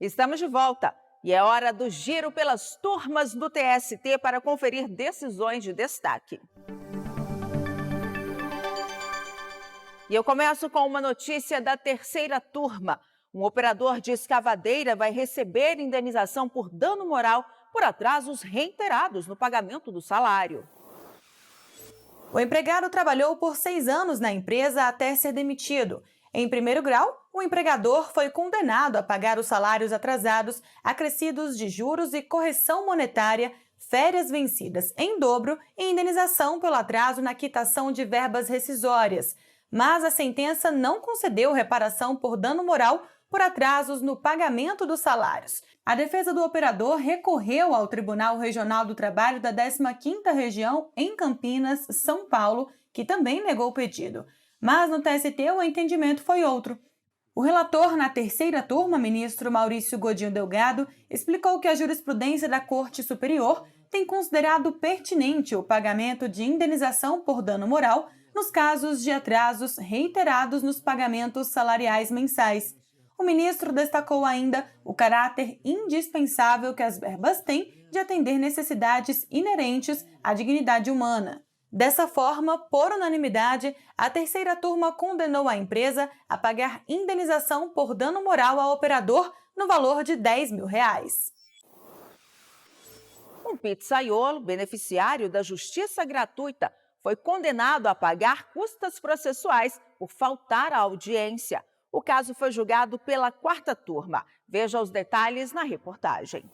Estamos de volta e é hora do giro pelas turmas do TST para conferir decisões de destaque. E eu começo com uma notícia da terceira turma. Um operador de escavadeira vai receber indenização por dano moral por atrasos reiterados no pagamento do salário. O empregado trabalhou por 6 anos na empresa até ser demitido. Em primeiro grau, o empregador foi condenado a pagar os salários atrasados, acrescidos de juros e correção monetária, férias vencidas em dobro e indenização pelo atraso na quitação de verbas rescisórias. Mas a sentença não concedeu reparação por dano moral por atrasos no pagamento dos salários. A defesa do operador recorreu ao Tribunal Regional do Trabalho da 15ª Região em Campinas, São Paulo, que também negou o pedido. Mas no TST o entendimento foi outro. O relator na terceira turma, ministro Maurício Godinho Delgado, explicou que a jurisprudência da Corte Superior tem considerado pertinente o pagamento de indenização por dano moral nos casos de atrasos reiterados nos pagamentos salariais mensais. O ministro destacou ainda o caráter indispensável que as verbas têm de atender necessidades inerentes à dignidade humana. Dessa forma, por unanimidade, a terceira turma condenou a empresa a pagar indenização por dano moral ao operador no valor de R$10 mil. Um pizzaiolo, beneficiário da justiça gratuita, foi condenado a pagar custas processuais por faltar à audiência. O caso foi julgado pela quarta turma. Veja os detalhes na reportagem.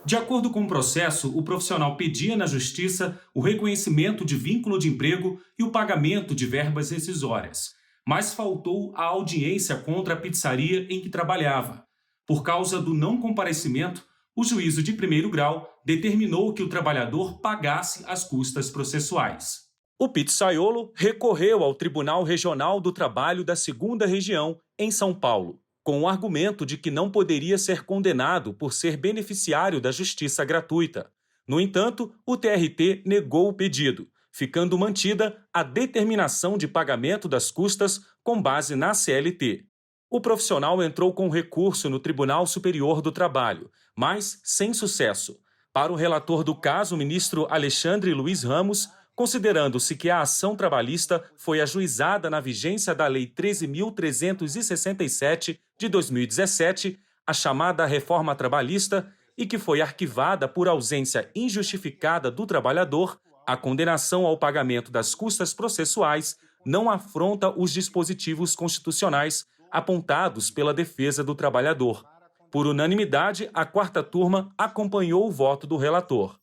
De acordo com o processo, o profissional pedia na Justiça o reconhecimento de vínculo de emprego e o pagamento de verbas rescisórias, mas faltou a audiência contra a pizzaria em que trabalhava. Por causa do não comparecimento, o juízo de primeiro grau determinou que o trabalhador pagasse as custas processuais. O pizzaiolo recorreu ao Tribunal Regional do Trabalho da 2ª Região, em São Paulo, com o argumento de que não poderia ser condenado por ser beneficiário da justiça gratuita. No entanto, o TRT negou o pedido, ficando mantida a determinação de pagamento das custas com base na CLT. O profissional entrou com recurso no Tribunal Superior do Trabalho, mas sem sucesso. Para o relator do caso, o ministro Alexandre Luiz Ramos, considerando-se que a ação trabalhista foi ajuizada na vigência da Lei 13.367 de 2017, a chamada reforma trabalhista, e que foi arquivada por ausência injustificada do trabalhador, a condenação ao pagamento das custas processuais não afronta os dispositivos constitucionais apontados pela defesa do trabalhador. Por unanimidade, a quarta turma acompanhou o voto do relator.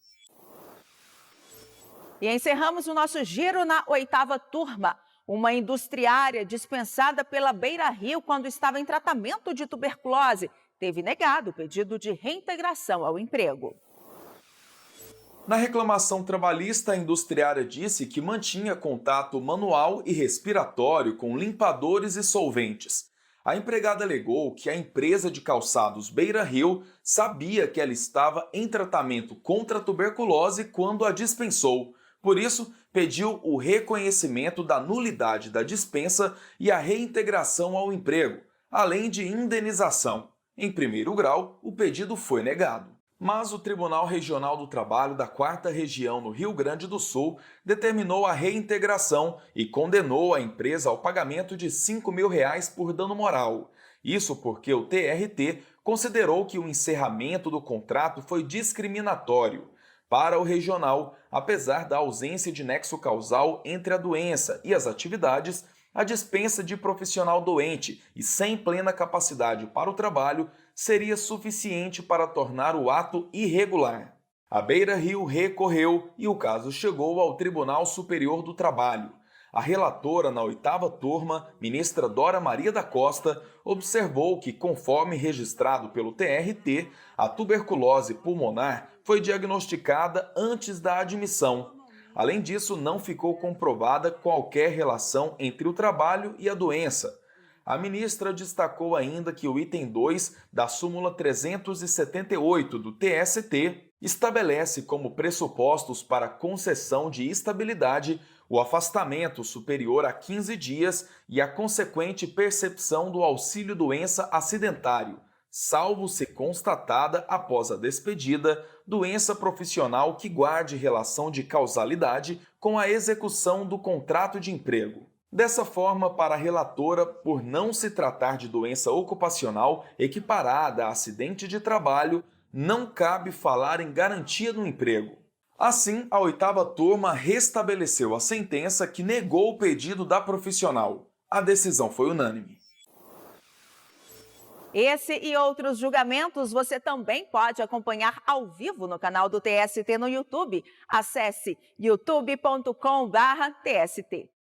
E encerramos o nosso giro na oitava turma. Uma industriária dispensada pela Beira Rio quando estava em tratamento de tuberculose teve negado o pedido de reintegração ao emprego. Na reclamação trabalhista, a industriária disse que mantinha contato manual e respiratório com limpadores e solventes. A empregada alegou que a empresa de calçados Beira Rio sabia que ela estava em tratamento contra a tuberculose quando a dispensou. Por isso, pediu o reconhecimento da nulidade da dispensa e a reintegração ao emprego, além de indenização. Em primeiro grau, o pedido foi negado. Mas o Tribunal Regional do Trabalho da 4ª Região no Rio Grande do Sul determinou a reintegração e condenou a empresa ao pagamento de R$5 mil por dano moral. Isso porque o TRT considerou que o encerramento do contrato foi discriminatório. Para o regional, apesar da ausência de nexo causal entre a doença e as atividades, a dispensa de profissional doente e sem plena capacidade para o trabalho seria suficiente para tornar o ato irregular. A Beira Rio recorreu e o caso chegou ao Tribunal Superior do Trabalho. A relatora na oitava turma, ministra Dora Maria da Costa, observou que, conforme registrado pelo TRT, a tuberculose pulmonar foi diagnosticada antes da admissão. Além disso, não ficou comprovada qualquer relação entre o trabalho e a doença. A ministra destacou ainda que o item 2 da súmula 378 do TST estabelece como pressupostos para concessão de estabilidade o afastamento superior a 15 dias e a consequente percepção do auxílio-doença acidentário, salvo se constatada após a despedida doença profissional que guarde relação de causalidade com a execução do contrato de emprego. Dessa forma, para a relatora, por não se tratar de doença ocupacional equiparada a acidente de trabalho, não cabe falar em garantia do emprego. Assim, a 8ª turma restabeleceu a sentença que negou o pedido da profissional. A decisão foi unânime. Esse e outros julgamentos você também pode acompanhar ao vivo no canal do TST no YouTube. Acesse youtube.com/TST.